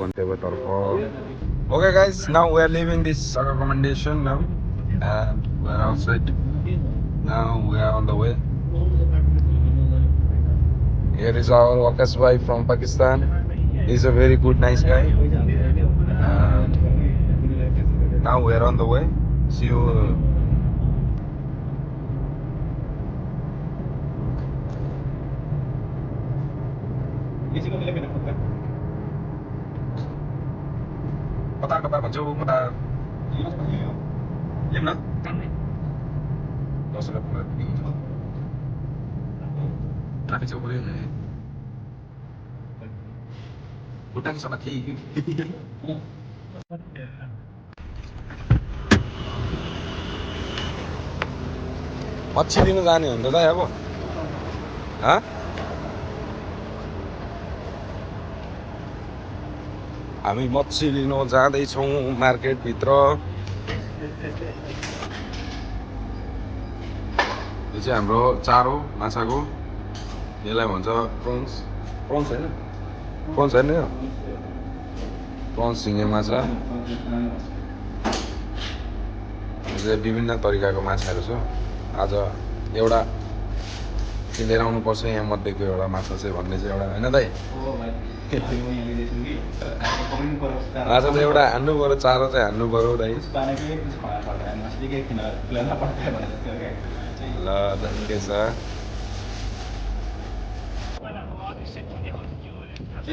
गन्तव्यतर्फ. Okay guys, now we are leaving this accommodation now and we are outside. Now we are on the way. Here is our Waqas bhai from Pakistan. He's a very good, nice guy. Now we are on the way. See you. Kata भन्छौ म त lim न 10 रुपैयाँ traffic चाहिँ पुरै हुने भुटान सभा थिए मच्छी लिनु जाने हो नि त अब ह हामी मच्छी लिनु जाँदैछौँ मार्केटभित्र. यो चाहिँ हाम्रो चारो माछाको यसलाई भन्छ प्रन्स. प्रन्स हैन, प्रन्स हैन यो प्रन्स झिँगे माछा. विभिन्न तरिकाको माछाहरू छ. आज एउटा किनेर आउनुपर्छ यहाँ मध्येको एउटा माछा चाहिँ भन्ने चाहिँ एउटा हैन दाइ. माछा चाहिँ एउटा हान्नु पर्यो, चारो चाहिँ हान्नु पर्यो दाइ. ल के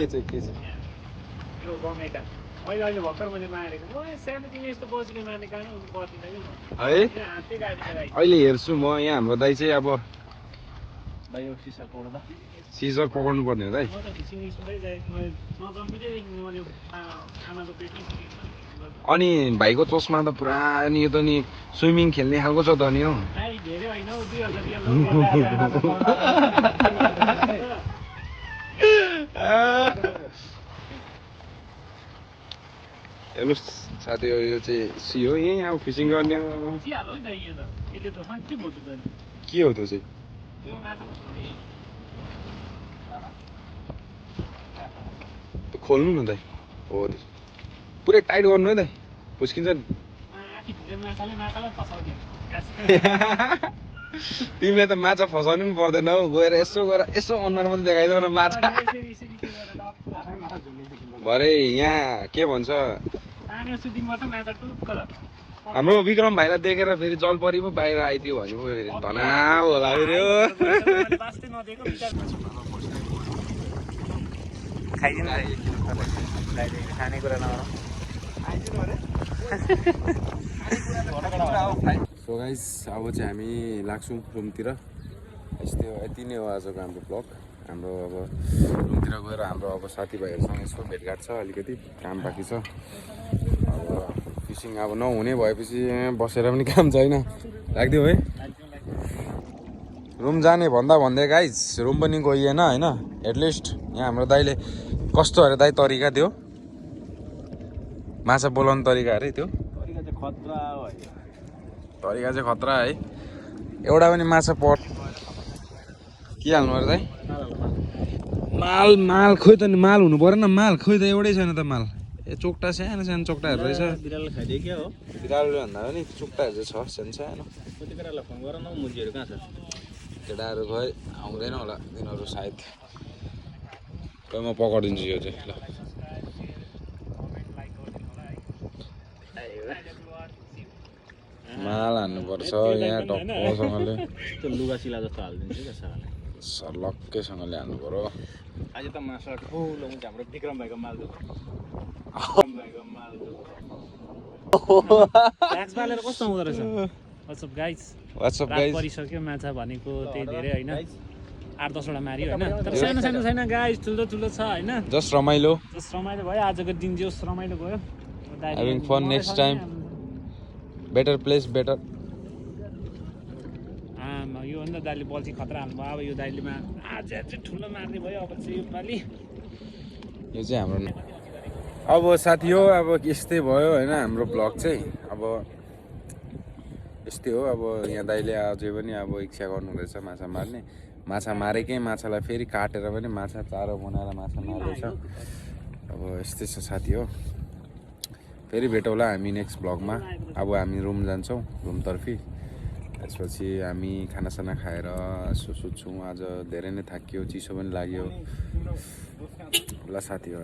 छ के छ यो बमेटा मैले अहिले भर्खर मैले मारेको म सानोदेखि यस्तो बसिने मार्ने काम गर्दिनँ है. अहिले हेर्छु म यहाँ हाम्रो दाइ चाहिँ अब दाइ यो सिजर पकाउनु पर्ने हो दाइ. अनि भाइको चस्मा त पुरा नि यो त नि स्विमिङ खेल्ने खालको छ त नि हो. हेर्नुहोस् साथी यो चाहिँ सी हो. यहीँ अब फिसिङ गर्ने के हो त्यो चाहिँ खोल्नु न दाइ. हो पुरै टाइट गर्नु है दाइ, पुस्किन्छ नि. तिमीले त माछा फसाउनु पनि पर्दैन हौ. गएर यसो अनुहार मात्रै देखाइदेऊ न माछा. भरे यहाँ के भन्छ हाम्रो विक्रम भाइलाई देखेर फेरि जलपरी पो बाहिर आइदियो भने पो फेरि धना होला फेरि. सो गाइस अब चाहिँ हामी लाग्छौँ रुमतिर. यति नै हो आजको हाम्रो ब्लग. हाम्रो अब रुमतिर गएर हाम्रो अब साथीभाइहरूसँग यसो भेटघाट छ. अलिकति काम बाँकी छ. अब फिसिङ अब नहुने भएपछि बसेर पनि काम छैन. लाग्दियो है रुम जाने भन्दै गाइस रुम पनि गइएन होइन. एटलिस्ट यहाँ हाम्रो दाइले कस्तो अरे दाइ तरिका त्यो माछा बोलाउने तरिका अरे त्यो तरिका चाहिँ खतरा है. एउटा पनि माछा पर्छ के हाल्नु अरे दाइ. माल खोइ त नि माल हुनु परेन. माल खोइ त एउटै छैन त माल. ए चोक्टा सानो सानो चोक्टाहरू रहेछ. बिरालो खाइदियो क्या हो. बिरालो भन्दा पनि चोक्टाहरू चाहिँ छ सानो सानो. फोन गर न मुजीहरू कहाँ छ. केटाहरू खै आउँदैन होला तिनीहरू सायद. खै म पकाइदिन्छु यो चाहिँ ल. माल हान्नुपर्छ यहाँ टक्कसँगले. त्यो लुगा सिला जस्तो हालिदिन्छु क्या साराले. सर्लक्कैसँगले हाल्नु पर्यो. आज त माछा ठुलो हुन्छ हाम्रो विक्रम भाइको माल दो. ट्याक्स पालेर कस्तो हुँदो रहेछ. व्हाट्सअप गाइस परिसक्यो. माछा भनेको त्यही धेरै होइन 8-10 वटा मारियो होइन. तर सानो सानो छैन गाइस, ठुलो ठुलो छ होइन. जस्ट रमाइलो भयो आजको दिन. जो रमाइलो भयो. Having fun next time. Better place better. यो भन्दा दाइले बल्छी खतरा हाल्नुभयो. अब यो दाइलेमा आज चाहिँ ठुलो मार्ने भयो. अब चाहिँ योपालि यो चाहिँ हाम्रो अब साथी हो. अब यस्तै भयो होइन हाम्रो ब्लग चाहिँ. अब यस्तै हो. अब यहाँ दाइले अझै पनि अब इच्छा गर्नुहुँदैछ माछा मार्ने. माछा मारेकै माछालाई फेरि काटेर पनि माछा चारो बनाएर माछा मार्दैछ. अब यस्तै छ साथी हो। फेरि भेटौँला हामी नेक्स्ट भ्लगमा। अब हामी रुम जान्छौँ, रुमतर्फी। त्यसपछि हामी खानासाना खाएर यसो सुत्छौँ। आज धेरै नै थाकियो, चिसो पनि लाग्यो। ल साथी हो।